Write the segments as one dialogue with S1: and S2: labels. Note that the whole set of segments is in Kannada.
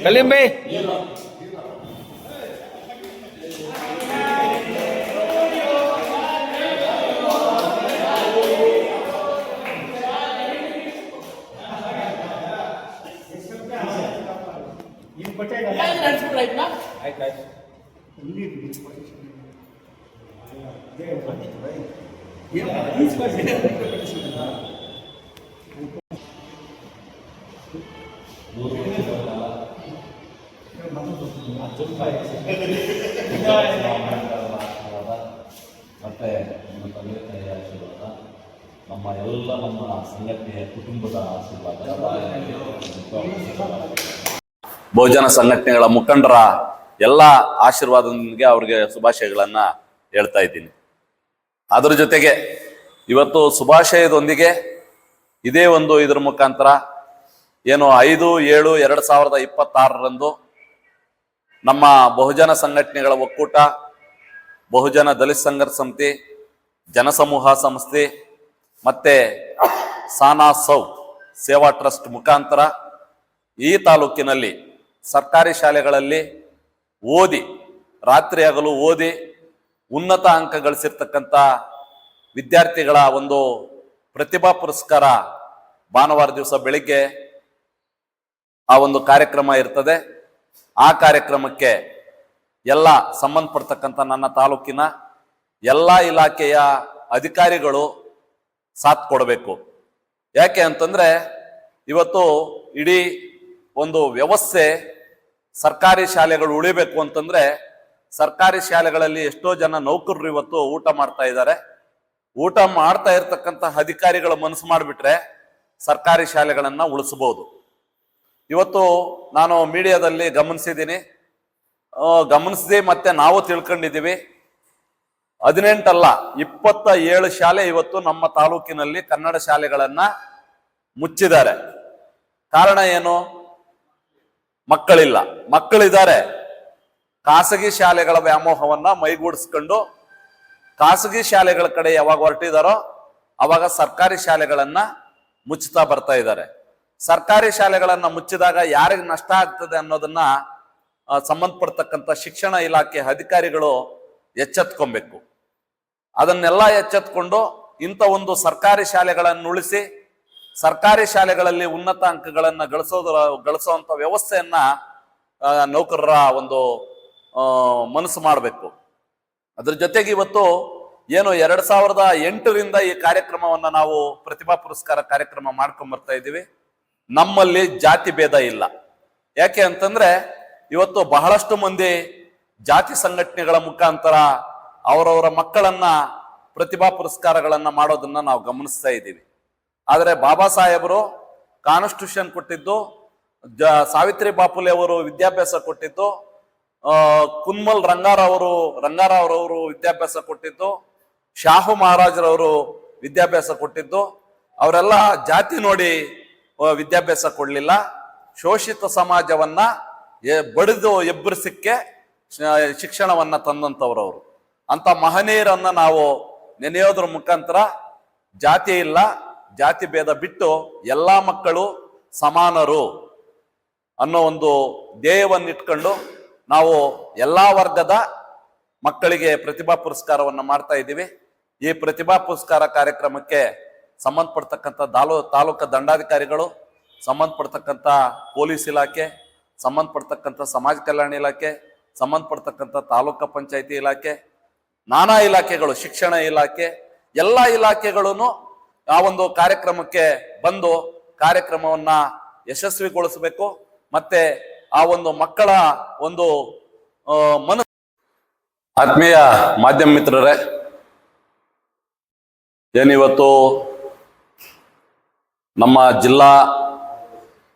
S1: कलीम भाई
S2: ಮತ್ತೆ ನಮ್ಮ ತಂದೆ ತಾಯಿಯ ಆಶೀರ್ವಾದ, ನಮ್ಮ ಎಲ್ಲ ನಮ್ಮ ಸಂಘಟನೆಯ ಕುಟುಂಬದ ಆಶೀರ್ವಾದ, ಬಹುಜನ ಸಂಘಟನೆಗಳ ಮುಖಂಡರ ಎಲ್ಲ ಆಶೀರ್ವಾದದೊಂದಿಗೆ ಅವ್ರಿಗೆ ಶುಭಾಶಯಗಳನ್ನು ಹೇಳ್ತಾ ಇದ್ದೀನಿ. ಅದರ ಜೊತೆಗೆ ಇವತ್ತು ಶುಭಾಶಯದೊಂದಿಗೆ ಇದೇ ಒಂದು ಇದ್ರ ಮುಖಾಂತರ ಏನು 5/7/2026 ನಮ್ಮ ಬಹುಜನ ಸಂಘಟನೆಗಳ ಒಕ್ಕೂಟ, ಬಹುಜನ ದಲಿತ ಸಂಘರ್ಷ ಸಮಿತಿ, ಜನಸಮೂಹ ಸಂಸ್ಥೆ ಮತ್ತೆ ಸಾನಾ ಸೌ ಸೇವಾ ಟ್ರಸ್ಟ್ ಮುಖಾಂತರ ಈ ತಾಲೂಕಿನಲ್ಲಿ ಸರ್ಕಾರಿ ಶಾಲೆಗಳಲ್ಲಿ ಓದಿ, ರಾತ್ರಿ ಹಗಲು ಓದಿ ಉನ್ನತ ಅಂಕ ಗಳಿಸಿರ್ತಕ್ಕಂಥ ವಿದ್ಯಾರ್ಥಿಗಳ ಒಂದು ಪ್ರತಿಭಾ ಪುರಸ್ಕಾರ ಭಾನುವಾರ ದಿವಸ ಬೆಳಿಗ್ಗೆ ಆ ಒಂದು ಕಾರ್ಯಕ್ರಮ ಇರ್ತದೆ. ಆ ಕಾರ್ಯಕ್ರಮಕ್ಕೆ ಎಲ್ಲ ಸಂಬಂಧಪಡ್ತಕ್ಕಂಥ ನನ್ನ ತಾಲೂಕಿನ ಎಲ್ಲ ಇಲಾಖೆಯ ಅಧಿಕಾರಿಗಳು ಸಾಥ್ ಕೊಡಬೇಕು. ಯಾಕೆ ಅಂತಂದ್ರೆ ಇವತ್ತು ಇಡೀ ಒಂದು ವ್ಯವಸ್ಥೆ ಸರ್ಕಾರಿ ಶಾಲೆಗಳು ಉಳಿಬೇಕು ಅಂತಂದ್ರೆ ಸರ್ಕಾರಿ ಶಾಲೆಗಳಲ್ಲಿ ಎಷ್ಟೋ ಜನ ನೌಕರರು ಇವತ್ತು ಊಟ ಮಾಡ್ತಾ ಇದ್ದಾರೆ. ಊಟ ಮಾಡ್ತಾ ಇರ್ತಕ್ಕಂಥ ಅಧಿಕಾರಿಗಳು ಮನಸ್ಸು ಮಾಡಿಬಿಟ್ರೆ ಸರ್ಕಾರಿ ಶಾಲೆಗಳನ್ನ ಉಳಿಸಬಹುದು. ಇವತ್ತು ನಾನು ಮೀಡಿಯಾದಲ್ಲಿ ಗಮನಿಸಿದೆ ಮತ್ತೆ ನಾವು ತಿಳ್ಕೊಂಡಿದ್ದೀವಿ. 18 ಅಲ್ಲ 27 ಶಾಲೆ ಇವತ್ತು ನಮ್ಮ ತಾಲೂಕಿನಲ್ಲಿ ಕನ್ನಡ ಶಾಲೆಗಳನ್ನ ಮುಚ್ಚಿದ್ದಾರೆ. ಕಾರಣ ಏನು? ಮಕ್ಕಳಿಲ್ಲ. ಮಕ್ಕಳಿದ್ದಾರೆ, ಖಾಸಗಿ ಶಾಲೆಗಳ ವ್ಯಾಮೋಹವನ್ನ ಮೈಗೂಡಿಸ್ಕೊಂಡು ಖಾಸಗಿ ಶಾಲೆಗಳ ಕಡೆ ಯಾವಾಗ ಹೊರಟಿದಾರೋ ಅವಾಗ ಸರ್ಕಾರಿ ಶಾಲೆಗಳನ್ನ ಮುಚ್ಚುತ್ತಾ ಬರ್ತಾ ಇದ್ದಾರೆ. ಸರ್ಕಾರಿ ಶಾಲೆಗಳನ್ನ ಮುಚ್ಚಿದಾಗ ಯಾರಿಗೆ ನಷ್ಟ ಆಗ್ತದೆ ಅನ್ನೋದನ್ನ ಸಂಬಂಧಪಡ್ತಕ್ಕಂಥ ಶಿಕ್ಷಣ ಇಲಾಖೆ ಅಧಿಕಾರಿಗಳು ಎಚ್ಚೆತ್ಕೊಬೇಕು. ಅದನ್ನೆಲ್ಲ ಎಚ್ಚೆತ್ಕೊಂಡು ಇಂಥ ಒಂದು ಸರ್ಕಾರಿ ಶಾಲೆಗಳನ್ನು ಉಳಿಸಿ ಸರ್ಕಾರಿ ಶಾಲೆಗಳಲ್ಲಿ ಉನ್ನತ ಅಂಕಗಳನ್ನ ಗಳಿಸುವಂತ ವ್ಯವಸ್ಥೆಯನ್ನ ನೌಕರರ ಒಂದು ಮನಸ್ಸು ಮಾಡಬೇಕು. ಅದ್ರ ಜೊತೆಗೆ ಇವತ್ತು ಏನು 2008ರಿಂದ ಈ ಕಾರ್ಯಕ್ರಮವನ್ನ ನಾವು ಪ್ರತಿಭಾ ಪುರಸ್ಕಾರ ಕಾರ್ಯಕ್ರಮ ಮಾಡ್ಕೊಂಡ್ ಬರ್ತಾ ಇದ್ದೀವಿ. ನಮ್ಮಲ್ಲಿ ಜಾತಿ ಭೇದ ಇಲ್ಲ. ಯಾಕೆ ಅಂತಂದ್ರೆ ಇವತ್ತು ಬಹಳಷ್ಟು ಮಂದಿ ಜಾತಿ ಸಂಘಟನೆಗಳ ಮುಖಾಂತರ ಅವರವರ ಮಕ್ಕಳನ್ನ ಪ್ರತಿಭಾ ಪುರಸ್ಕಾರಗಳನ್ನ ಮಾಡೋದನ್ನ ನಾವು ಗಮನಿಸ್ತಾ ಇದ್ದೀವಿ. ಆದರೆ ಬಾಬಾ ಸಾಹೇಬರು ಕಾನ್ಸ್ಟಿಟ್ಯೂಷನ್ ಕೊಟ್ಟಿದ್ದು, ಸಾವಿತ್ರಿ ಬಾಪುಲೆ ಅವರು ವಿದ್ಯಾಭ್ಯಾಸ ಕೊಟ್ಟಿದ್ದು, ಕುನ್ಮಲ್ ರಂಗಾರಾವ್ರವರು ವಿದ್ಯಾಭ್ಯಾಸ ಕೊಟ್ಟಿದ್ದು, ಶಾಹು ಮಹಾರಾಜರವರು ವಿದ್ಯಾಭ್ಯಾಸ ಕೊಟ್ಟಿದ್ದು, ಅವರೆಲ್ಲ ಜಾತಿ ನೋಡಿ ವಿದ್ಯಾಭ್ಯಾಸ ಕೊಡ್ಲಿಲ್ಲ. ಶೋಷಿತ ಸಮಾಜವನ್ನ ಬಡಿದು ಎಬ್ಬರಿಸಕ್ಕೆ ಶಿಕ್ಷಣವನ್ನ ತಂದಂಥವ್ರವರು. ಅಂತ ಮಹನೀಯರನ್ನ ನಾವು ನೆನೆಯೋದ್ರ ಮುಖಾಂತರ ಜಾತಿ ಇಲ್ಲ, ಜಾತಿ ಭೇದ ಬಿಟ್ಟು ಎಲ್ಲಾ ಮಕ್ಕಳು ಸಮಾನರು ಅನ್ನೋ ಒಂದು ಧ್ಯೇಯವನ್ನಿಟ್ಕೊಂಡು ನಾವು ಎಲ್ಲಾ ವರ್ಗದ ಮಕ್ಕಳಿಗೆ ಪ್ರತಿಭಾ ಪುರಸ್ಕಾರವನ್ನ ಮಾಡ್ತಾ ಇದ್ದೀವಿ. ಈ ಪ್ರತಿಭಾ ಪುರಸ್ಕಾರ ಕಾರ್ಯಕ್ರಮಕ್ಕೆ ಸಂಬಂಧಪಡ್ತಕ್ಕಂಥ ತಾಲೂಕು ದಂಡಾಧಿಕಾರಿಗಳು, ಸಂಬಂಧಪಡ್ತಕ್ಕಂಥ ಪೊಲೀಸ್ ಇಲಾಖೆ, ಸಂಬಂಧಪಡ್ತಕ್ಕಂಥ ಸಮಾಜ ಕಲ್ಯಾಣ ಇಲಾಖೆ, ಸಂಬಂಧಪಡ್ತಕ್ಕಂಥ ತಾಲೂಕು ಪಂಚಾಯತಿ ಇಲಾಖೆ, ನಾನಾ ಇಲಾಖೆಗಳು, ಶಿಕ್ಷಣ ಇಲಾಖೆ, ಎಲ್ಲ ಇಲಾಖೆಗಳನ್ನು ಆ ಒಂದು ಕಾರ್ಯಕ್ರಮಕ್ಕೆ ಬಂದು ಕಾರ್ಯಕ್ರಮವನ್ನ ಯಶಸ್ವಿಗೊಳಿಸಬೇಕು. ಮತ್ತೆ ಆ ಒಂದು ಮಕ್ಕಳ ಒಂದು ಆತ್ಮೀಯ ಮಾಧ್ಯಮ ಮಿತ್ರರೇ, ಏನಿವತ್ತು ನಮ್ಮ ಜಿಲ್ಲಾ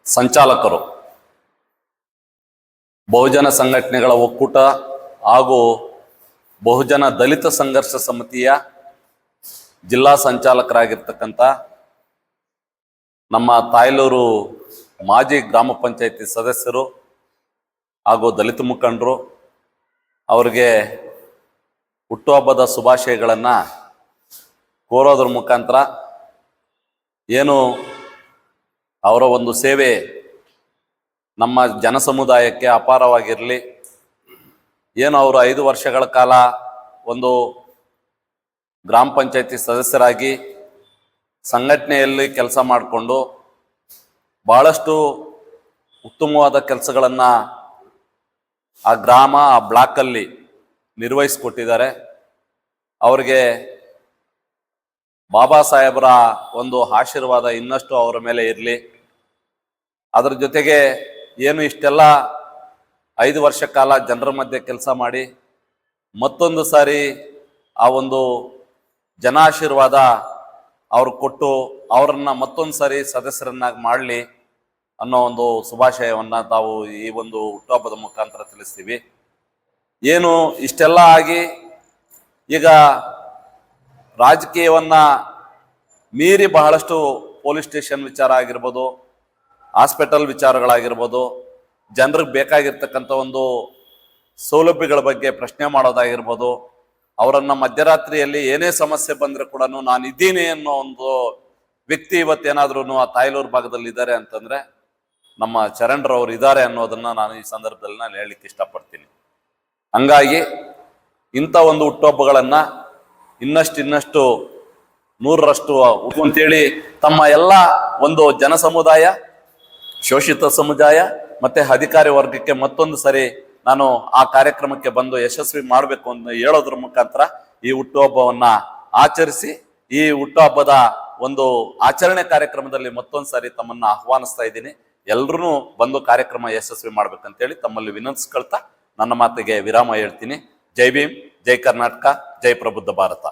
S2: ಸಂಚಾಲಕರು, ಬಹುಜನ ಸಂಘಟನೆಗಳ ಒಕ್ಕೂಟ ಹಾಗೂ ಬಹುಜನ ದಲಿತ ಸಂಘರ್ಷ ಸಮಿತಿಯ ಜಿಲ್ಲಾ ಸಂಚಾಲಕರಾಗಿರ್ತಕ್ಕಂಥ ನಮ್ಮ ತಾಯ್ಲೂರು ಮಾಜಿ ಗ್ರಾಮ ಪಂಚಾಯತಿ ಸದಸ್ಯರು ಹಾಗೂ ದಲಿತ ಮುಖಂಡರು ಅವರಿಗೆ ಹುಟ್ಟುಹಬ್ಬದ ಶುಭಾಶಯಗಳನ್ನು ಕೋರೋದ್ರ ಮುಖಾಂತರ ಏನು ಅವರ ಒಂದು ಸೇವೆ ನಮ್ಮ ಜನ ಸಮುದಾಯಕ್ಕೆ ಅಪಾರವಾಗಿರಲಿ, ಏನು ಅವರು 5 ವರ್ಷಗಳ ಕಾಲ ಒಂದು ಗ್ರಾಮ ಪಂಚಾಯತಿ ಸದಸ್ಯರಾಗಿ ಸಂಘಟನೆಯಲ್ಲಿ ಕೆಲಸ ಮಾಡಿಕೊಂಡು ಭಾಳಷ್ಟು ಉತ್ತಮವಾದ ಕೆಲಸಗಳನ್ನು ಆ ಗ್ರಾಮ ಆ ಬ್ಲಾಕಲ್ಲಿ ನಿರ್ವಹಿಸಿಕೊಟ್ಟಿದ್ದಾರೆ. ಅವರಿಗೆ ಬಾಬಾ ಸಾಹೇಬರ ಒಂದು ಆಶೀರ್ವಾದ ಇನ್ನಷ್ಟು ಅವರ ಮೇಲೆ ಇರಲಿ. ಅದರ ಜೊತೆಗೆ ಏನು ಇಷ್ಟೆಲ್ಲ 5 ವರ್ಷ ಕಾಲ ಜನರ ಮಧ್ಯೆ ಕೆಲಸ ಮಾಡಿ ಮತ್ತೊಂದು ಸಾರಿ ಆ ಒಂದು ಜನಾಶೀರ್ವಾದ ಅವ್ರು ಕೊಟ್ಟು ಅವರನ್ನ ಮತ್ತೊಂದು ಸಾರಿ ಸದಸ್ಯರನ್ನಾಗಿ ಮಾಡಲಿ ಅನ್ನೋ ಒಂದು ಶುಭಾಶಯವನ್ನು ತಾವು ಈ ಒಂದು ಹುಟ್ಟುಹಬ್ಬದ ಮುಖಾಂತರ ತಿಳಿಸ್ತೀವಿ. ಏನು ಇಷ್ಟೆಲ್ಲ ಆಗಿ ಈಗ ರಾಜಕೀಯವನ್ನು ಮೀರಿ ಬಹಳಷ್ಟು ಪೊಲೀಸ್ ಸ್ಟೇಷನ್ ವಿಚಾರ ಆಗಿರ್ಬೋದು, ಹಾಸ್ಪಿಟಲ್ ವಿಚಾರಗಳಾಗಿರ್ಬೋದು, ಜನರಿಗೆ ಬೇಕಾಗಿರ್ತಕ್ಕಂಥ ಒಂದು ಸೌಲಭ್ಯಗಳ ಬಗ್ಗೆ ಪ್ರಶ್ನೆ ಮಾಡೋದಾಗಿರ್ಬೋದು, ಅವರನ್ನು ಮಧ್ಯರಾತ್ರಿಯಲ್ಲಿ ಏನೇ ಸಮಸ್ಯೆ ಬಂದರೆ ಕೂಡ ನಾನು ಇದ್ದೀನಿ ಅನ್ನೋ ಒಂದು ವ್ಯಕ್ತಿ ಇವತ್ತೇನಾದ್ರೂ ಆ ತಾಯ್ಲೂರು ಭಾಗದಲ್ಲಿ ಇದ್ದಾರೆ ಅಂತಂದರೆ ನಮ್ಮ ಚರಣ್ರವ್ರು ಇದ್ದಾರೆ ಅನ್ನೋದನ್ನು ನಾನು ಈ ಸಂದರ್ಭದಲ್ಲಿ ನಾನು ಹೇಳಲಿಕ್ಕೆ ಇಷ್ಟಪಡ್ತೀನಿ. ಹಂಗಾಗಿ ಇಂಥ ಒಂದು ಹುಟ್ಟುಹಬ್ಬಗಳನ್ನು ಇನ್ನಷ್ಟು 100ರಷ್ಟು ಅಂತೇಳಿ ತಮ್ಮ ಎಲ್ಲ ಒಂದು ಜನ ಸಮುದಾಯ, ಶೋಷಿತ ಸಮುದಾಯ ಮತ್ತು ಅಧಿಕಾರಿ ವರ್ಗಕ್ಕೆ ಮತ್ತೊಂದು ಸರಿ ನಾನು ಆ ಕಾರ್ಯಕ್ರಮಕ್ಕೆ ಬಂದು ಯಶಸ್ವಿ ಮಾಡಬೇಕು ಅಂತ ಹೇಳೋದ್ರ ಮುಖಾಂತರ ಈ ಹುಟ್ಟುಹಬ್ಬವನ್ನು ಆಚರಿಸಿ ಈ ಹುಟ್ಟುಹಬ್ಬದ ಒಂದು ಆಚರಣೆ ಕಾರ್ಯಕ್ರಮದಲ್ಲಿ ಮತ್ತೊಂದು ಸಾರಿ ತಮ್ಮನ್ನು ಆಹ್ವಾನಿಸ್ತಾ ಇದ್ದೀನಿ. ಎಲ್ಲರೂ ಬಂದು ಕಾರ್ಯಕ್ರಮ ಯಶಸ್ವಿ ಮಾಡ್ಬೇಕಂತೇಳಿ ತಮ್ಮಲ್ಲಿ ವಿನಂತಿಸ್ಕೊಳ್ತಾ ನನ್ನ ಮಾತಿಗೆ ವಿರಾಮ ಹೇಳ್ತೀನಿ. ಜೈ ಭೀಮ್, ಜೈ ಕರ್ನಾಟಕ, ಜೈ ಪ್ರಬುದ್ಧ ಭಾರತ.